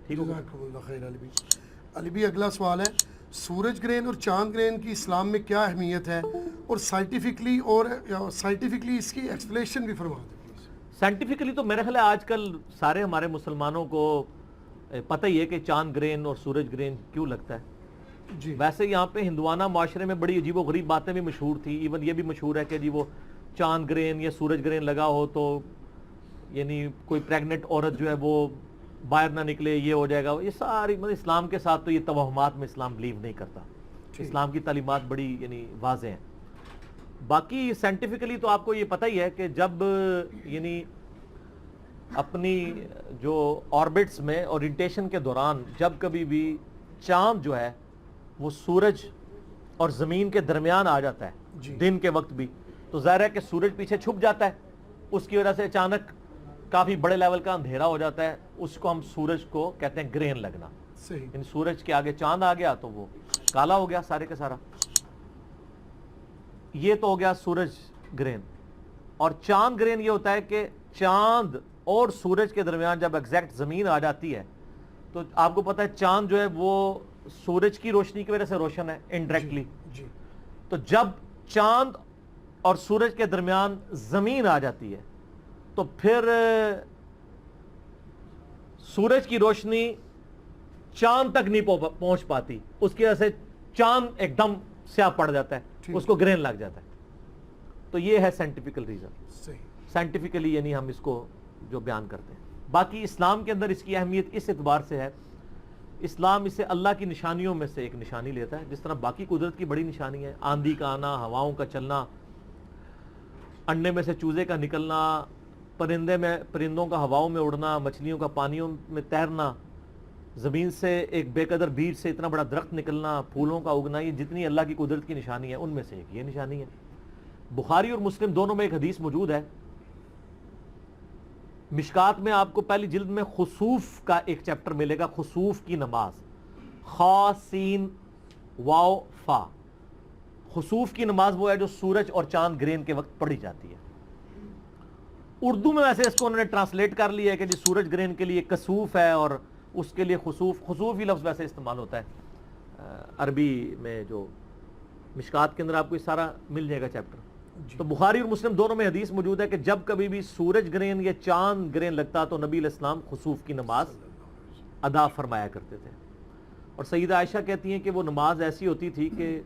ٹھیک ہوگا؟ جزاکم اللہ خیر علی بھائی۔ علی بھائی اگلا سوال ہے، سورج گرہن اور چاند گرہن کی اسلام میں کیا اہمیت ہے، اور سائنٹیفکلی اس کی ایکسپلیشن بھی فرما دیں پلیز۔ سائنٹیفکلی تو میرا خیال ہے آج کل سارے ہمارے مسلمانوں کو پتہ ہی ہے کہ چاند گرہن اور سورج گرہن کیوں لگتا ہے۔ جی ویسے یہاں پہ ہندوانہ معاشرے میں بڑی عجیب و غریب باتیں بھی مشہور تھی، ایون یہ بھی مشہور ہے کہ جی وہ چاند گرہن یا سورج گرہن لگا ہو تو یعنی کوئی پریگننٹ عورت جو ہے وہ باہر نہ نکلے، یہ ہو جائے گا۔ یہ ساری مطلب اسلام کے ساتھ تو یہ توہمات میں اسلام بلیو نہیں کرتا۔ اسلام کی تعلیمات بڑی یعنی واضح ہیں۔ باقی سائنٹیفکلی تو آپ کو یہ پتہ ہی ہے کہ جب یعنی اپنی جو آربٹس میں اورینٹیشن کے دوران جب کبھی بھی چاند جو ہے وہ سورج اور زمین کے درمیان آ جاتا ہے دن کے وقت بھی، تو ظاہر ہے کہ سورج پیچھے چھپ جاتا ہے، اس کی وجہ سے اچانک کافی بڑے لیول کا اندھیرا ہو جاتا ہے، اس کو ہم سورج کو کہتے ہیں گرہن لگنا۔ صحیح۔ یعنی سورج کے آگے چاند آ گیا تو وہ کالا ہو گیا سارے کا سارا۔ یہ تو ہو گیا سورج گرہن۔ اور چاند گرہن یہ ہوتا ہے کہ چاند اور سورج کے درمیان جب ایگزیکٹ زمین آ جاتی ہے تو آپ کو پتا ہے چاند جو ہے وہ سورج کی روشنی کی وجہ سے روشن ہے انڈائریکٹلی۔ جی تو جب چاند اور سورج کے درمیان زمین آ جاتی ہے تو پھر سورج کی روشنی چاند تک نہیں پہنچ پاتی، اس کی وجہ سے چاند ایک دم سیاہ پڑ جاتا ہے، اس کو گرہن لگ جاتا ہے۔ تو یہ ہے سائنٹیفیکل ریزن، صحیح۔ سائنٹیفکلی یعنی ہم اس کو جو بیان کرتے ہیں۔ باقی اسلام کے اندر اس کی اہمیت اس اعتبار سے ہے، اسلام اسے اللہ کی نشانیوں میں سے ایک نشانی لیتا ہے، جس طرح باقی قدرت کی بڑی نشانی ہے، آندھی کا آنا، ہواؤں کا چلنا، انڈے میں سے چوزے کا نکلنا، پرندوں کا ہواؤں میں اڑنا، مچھلیوں کا پانیوں میں تیرنا، زمین سے ایک بے قدر بیج سے اتنا بڑا درخت نکلنا، پھولوں کا اگنا، یہ جتنی اللہ کی قدرت کی نشانی ہے ان میں سے ایک یہ نشانی ہے۔ بخاری اور مسلم دونوں میں ایک حدیث موجود ہے، مشکات میں آپ کو پہلی جلد میں خسوف کا ایک چیپٹر ملے گا، خسوف کی نماز، خا سین واو فا۔ خسوف کی نماز وہ ہے جو سورج اور چاند گرہن کے وقت پڑھی جاتی ہے۔ اردو میں ویسے اس کو انہوں نے ٹرانسلیٹ کر لیا ہے کہ جی سورج گرہن کے لیے کسوف ہے اور اس کے لیے خسوف، خسوف ہی لفظ ویسے استعمال ہوتا ہے عربی میں، جو مشکات کے اندر آپ کو یہ سارا مل جائے گا چیپٹر۔ تو بخاری اور مسلم دونوں میں حدیث موجود ہے کہ جب کبھی بھی سورج گرہن یا چاند گرہن لگتا تو نبی علیہ السلام خسوف کی نماز ادا فرمایا کرتے تھے۔ اور سیدہ عائشہ کہتی ہیں کہ وہ نماز ایسی ہوتی تھی کہ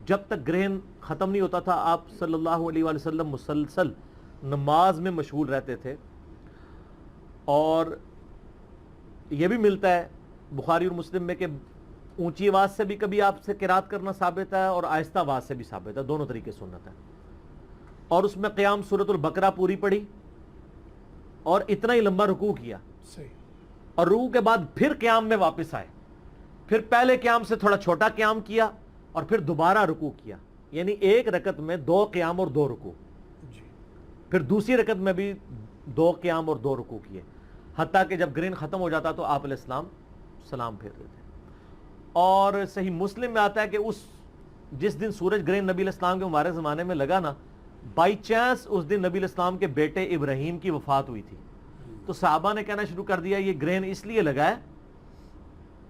جب تک گرہن ختم نہیں ہوتا تھا آپ صلی اللہ علیہ وآلہ وسلم مسلسل نماز میں مشغول رہتے تھے۔ اور یہ بھی ملتا ہے بخاری اور مسلم میں کہ اونچی آواز سے بھی کبھی آپ سے قرات کرنا ثابت ہے اور آہستہ آواز سے بھی ثابت ہے، دونوں طریقے سنت ہے۔ اور اس میں قیام سورۃ البقرہ پوری پڑھی اور اتنا ہی لمبا رکوع کیا، اور رکوع کے بعد پھر قیام میں واپس آئے، پھر پہلے قیام سے تھوڑا چھوٹا قیام کیا اور پھر دوبارہ رکوع کیا، یعنی ایک رکعت میں 2 قیام اور 2 رکوع، پھر دوسری رکعت میں بھی 2 قیام اور 2 رکوع کیے، حتیٰ کہ جب گرہن ختم ہو جاتا تو آپ علیہ السلام سلام پھیرتے تھے۔ اور صحیح مسلم میں آتا ہے کہ جس دن سورج گرہن نبی علیہ السلام کے مبارک زمانے میں لگا نا، بائی چانس اس دن نبی علیہ السلام کے بیٹے ابراہیم کی وفات ہوئی تھی، تو صحابہ نے کہنا شروع کر دیا یہ گرہن اس لیے لگا ہے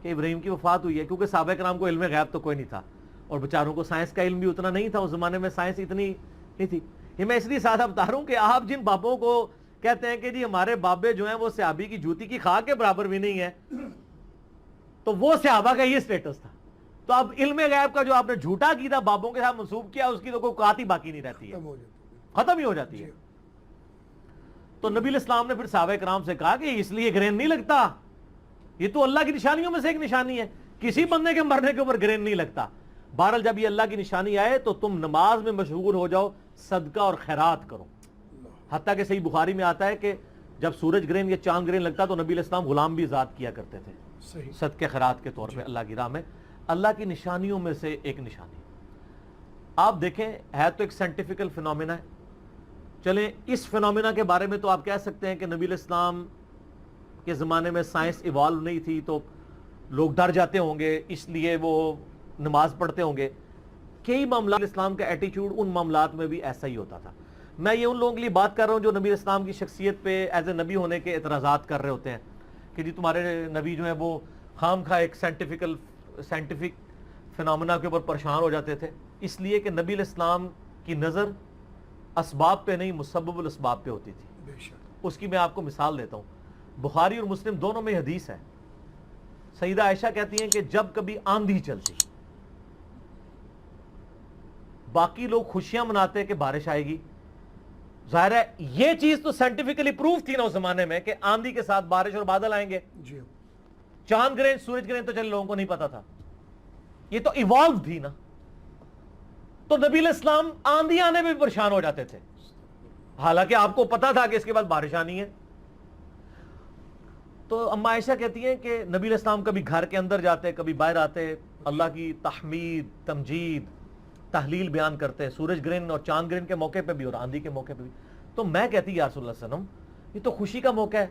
کہ ابراہیم کی وفات ہوئی ہے، کیونکہ صحابہ کرام کو علم غیب تو کوئی نہیں تھا، اور بیچاروں کو سائنس کا علم بھی اتنا نہیں تھا، اس زمانے میں سائنس اتنی نہیں تھی۔ یہ میں اس لیے ساتھ بتا رہا ہوں کہ آپ جن بابوں کو کہتے ہیں کہ جی ہمارے بابے جو ہیں وہ صحابی کی جوتی کی خاک کے برابر بھی نہیں ہے، تو وہ صحابہ کا یہ سٹیٹس تھا۔ تو اب علم غیب کا جو آپ نے جھوٹا عقیدہ بابوں کے ساتھ منسوب کیا، اس کی تو کوئی بات ہی باقی نہیں رہتی ہے، ختم ہی ہو جاتی ہے۔ تو نبی علیہ السلام نے پھر صحابہ کرام سے کہا کہ اس لیے گرہن نہیں لگتا، یہ تو اللہ کی نشانیوں میں سے ایک نشانی ہے، کسی بندے کے مرنے کے اوپر گرہن نہیں لگتا۔ بہرحال جب یہ اللہ کی نشانی آئے تو تم نماز میں مشغول ہو جاؤ، صدقہ اور خیرات کرو۔ حتیٰ کہ صحیح بخاری میں آتا ہے کہ جب سورج گرہن یا چاند گرہن لگتا تو نبی علیہ السلام غلام بھی آزاد کیا کرتے تھے صدقہ خیرات کے طور پہ اللہ کی راہ میں۔ اللہ کی نشانیوں میں سے ایک نشانی آپ دیکھیں ہے تو ایک سائنٹیفکل فینومینا ہے۔ چلیں اس فینومینا کے بارے میں تو آپ کہہ سکتے ہیں کہ نبی علیہ السلام کے زمانے میں سائنس ایوالو نہیں تھی تو لوگ ڈر جاتے ہوں گے، اس لیے وہ نماز پڑھتے ہوں گے۔ کئی معاملات اسلام کا ایٹیچیوڈ ان معاملات میں بھی ایسا ہی ہوتا تھا۔ میں یہ ان لوگوں کے لیے بات کر رہا ہوں جو نبی اسلام کی شخصیت پہ ایز اے نبی ہونے کے اعتراضات کر رہے ہوتے ہیں، کہ جی تمہارے نبی جو ہیں وہ خام خواہ ایک سائنٹیفک فنامنا کے اوپر پریشان ہو جاتے تھے، اس لیے کہ نبی علیہ السلام کی نظر اسباب پہ نہیں مسبب الاسباب پہ ہوتی تھی. بے شک. اس کی میں آپ کو مثال دیتا ہوں، بخاری اور مسلم دونوں میں حدیث ہے. سیدہ عائشہ کہتی ہیں کہ جب کبھی آندھی چلتی، باقی لوگ خوشیاں مناتے کہ بارش آئے گی. ظاہر ہے یہ چیز تو سائنٹیفکلی پروف تھی نا اس زمانے میں کہ آندھی کے ساتھ بارش اور بادل آئیں گے. جی. چاند گرہن سورج گرہن تو چلے لوگوں کو نہیں پتا تھا، یہ تو ایوالو تھی نا. تو نبی علیہ السلام آندھی آنے میں بھی پریشان ہو جاتے تھے، حالانکہ آپ کو پتا تھا کہ اس کے بعد بارش آنی ہے. تو اما عائشہ کہتی ہیں کہ نبی علیہ السلام کبھی گھر کے اندر جاتے، کبھی باہر آتے، اللہ کی تحمید، تمجید، تحلیل بیان کرتے، سورج گرہن اور چاند گرہن کے موقع پہ بھی اور آندھی کے موقع پہ بھی. تو میں کہتی یا رسول اللہ صلی اللہ علیہ وسلم یہ تو خوشی کا موقع ہے،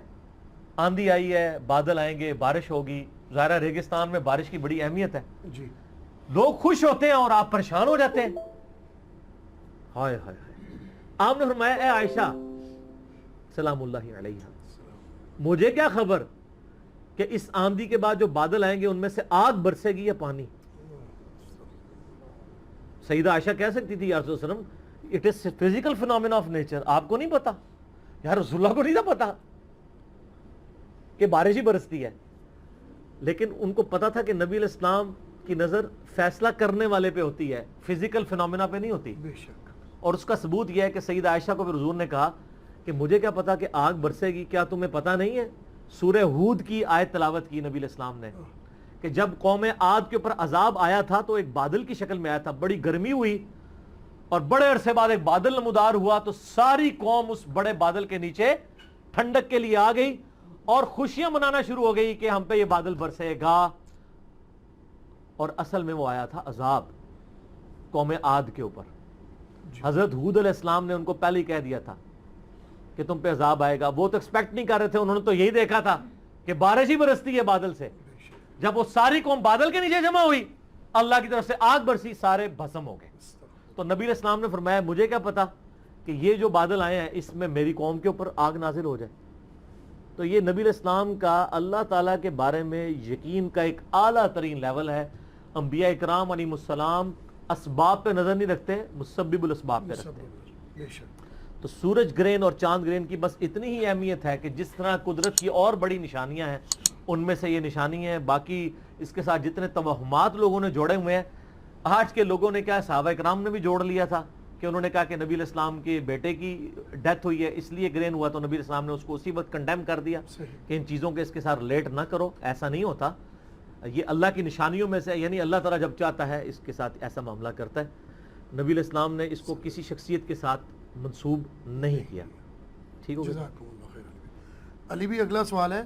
آندھی آئی ہے، بادل آئیں گے، بارش ہوگی. ظاہرہ ریگستان میں بارش کی بڑی اہمیت ہے، جی. لوگ خوش ہوتے ہیں اور آپ پریشان ہو جاتے ہیں. ہائے ہائے ہائے. آپ نے فرمایا اے عائشہ سلام اللہ علیہ، مجھے کیا خبر کہ اس آندھی کے بعد جو بادل آئیں گے ان میں سے آگ برسے گی یا پانی. سیدہ عائشہ کہہ سکتی تھی یا رسول اللہ علیہ وسلم it is physical phenomena of nature, آپ کو نہیں پتا؟ یا رسول اللہ کو نہیں تھا پتا کہ بارش ہی برستی ہے؟ لیکن ان کو پتا تھا کہ نبی علیہ السلام کی نظر فیصلہ کرنے والے پہ ہوتی ہے، فزیکل فینومینا پہ نہیں ہوتی. بے شک. اور اس کا ثبوت یہ ہے کہ سیدہ عائشہ کو پھر حضور نے کہا کہ مجھے کیا پتا کہ آگ برسے گی، کیا تمہیں پتا نہیں ہے؟ سورہ ہود کی آیت تلاوت کی نبی علیہ السلام نے کہ جب قوم عاد کے اوپر عذاب آیا تھا تو ایک بادل کی شکل میں آیا تھا، بڑی گرمی ہوئی اور بڑے عرصے بعد ایک بادل نمودار ہوا تو ساری قوم اس بڑے بادل کے نیچے ٹھنڈک کے لیے آ گئی اور خوشیاں منانا شروع ہو گئی کہ ہم پہ یہ بادل برسے گا. اور اصل میں وہ آیا تھا عذاب قوم عاد کے اوپر. حضرت ہود علیہ السلام نے ان کو پہلے ہی کہہ دیا تھا کہ تم پہ عذاب آئے گا. وہ تو ایکسپیکٹ نہیں کر رہے تھے، انہوں نے تو یہی دیکھا تھا کہ بارش ہی برستی ہے بادل سے. جب وہ ساری قوم بادل کے نیچے جمع ہوئی، اللہ کی طرف سے آگ برسی، سارے بھسم ہو گئے. تو نبی علیہ السلام نے فرمایا مجھے کیا پتا کہ یہ جو بادل آئے ہیں اس میں میری قوم کے اوپر آگ نازل ہو جائے. تو یہ نبی علیہ السلام کا اللہ تعالیٰ کے بارے میں یقین کا ایک اعلیٰ ترین لیول ہے. انبیاء اکرام علیہ السلام اسباب پہ نظر نہیں رکھتے، مسبب الاسباب پہ رکھتے ہیں. بے شک. تو سورج گرہن اور چاند گرہن کی بس اتنی ہی اہمیت ہے کہ جس طرح قدرت کی اور بڑی نشانیاں ہیں ان میں سے یہ نشانی ہے. باقی اس کے ساتھ جتنے توہمات لوگوں نے جوڑے ہوئے ہیں، آج کے لوگوں نے کیا صحابہ کرام نے بھی جوڑ لیا تھا کہ انہوں نے کہا کہ نبی علیہ السلام کے بیٹے کی ڈیتھ ہوئی ہے اس لیے گرہن ہوا، تو نبی علیہ السلام نے اس کو اسی وقت کنڈیم کر دیا کہ ان چیزوں کے اس کے ساتھ ریلیٹ نہ کرو. ایسا نہیں ہوتا، یہ اللہ کی نشانیوں میں سے، یعنی اللہ تعالیٰ جب چاہتا ہے اس کے ساتھ ایسا معاملہ کرتا ہے. نبی علیہ السلام نے اس کو کسی شخصیت کے ساتھ منسوب نہیں کیا. ٹھیک ہو گیا. جزاکم اللہ خیر. علی بھی اگلا سوال ہے